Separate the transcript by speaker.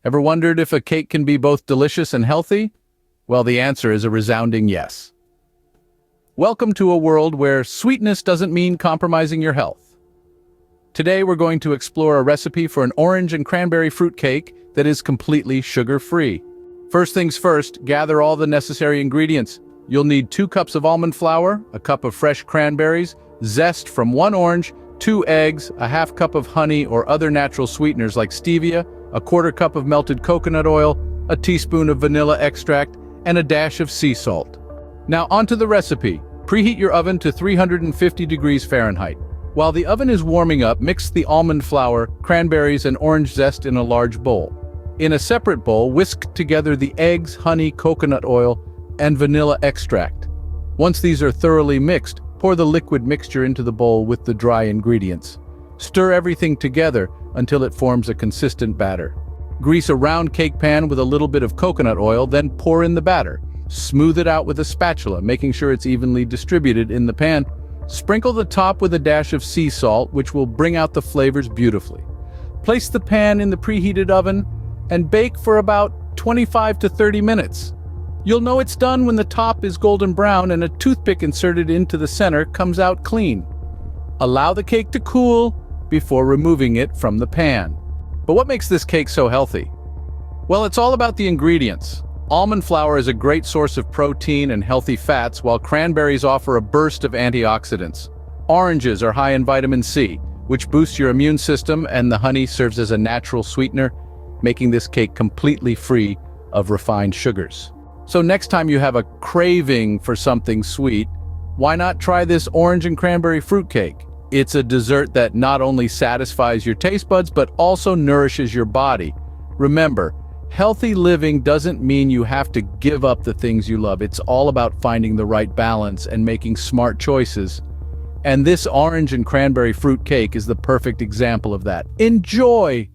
Speaker 1: Ever wondered if a cake can be both delicious and healthy? Well, the answer is a resounding yes. Welcome to a world where sweetness doesn't mean compromising your health. Today we're going to explore a recipe for an orange and cranberry fruit cake that is completely sugar-free. First things first, gather all the necessary ingredients. You'll need 2 cups of almond flour, a cup of fresh cranberries, zest from 1 orange, 2 eggs, a half cup of honey or other natural sweeteners like stevia, a 1/4 cup of melted coconut oil, a teaspoon of vanilla extract, and a dash of sea salt. Now onto the recipe. Preheat your oven to 350 degrees Fahrenheit. While the oven is warming up, mix the almond flour, cranberries, and orange zest in a large bowl. In a separate bowl, whisk together the eggs, honey, coconut oil, and vanilla extract. Once these are thoroughly mixed, pour the liquid mixture into the bowl with the dry ingredients. Stir everything together until it forms a consistent batter. Grease a round cake pan with a little bit of coconut oil, then pour in the batter. Smooth it out with a spatula, making sure it's evenly distributed in the pan. Sprinkle the top with a dash of sea salt, which will bring out the flavors beautifully. Place the pan in the preheated oven and bake for about 25 to 30 minutes. You'll know it's done when the top is golden brown and a toothpick inserted into the center comes out clean. Allow the cake to cool before removing it from the pan. But what makes this cake so healthy? Well, it's all about the ingredients. Almond flour is a great source of protein and healthy fats, while cranberries offer a burst of antioxidants. Oranges are high in vitamin C, which boosts your immune system, and the honey serves as a natural sweetener, making this cake completely free of refined sugars. So next time you have a craving for something sweet, why not try this orange and cranberry fruitcake? It's a dessert that not only satisfies your taste buds, but also nourishes your body. Remember, healthy living doesn't mean you have to give up the things you love. It's all about finding the right balance and making smart choices. And this orange and cranberry fruit cake is the perfect example of that. Enjoy!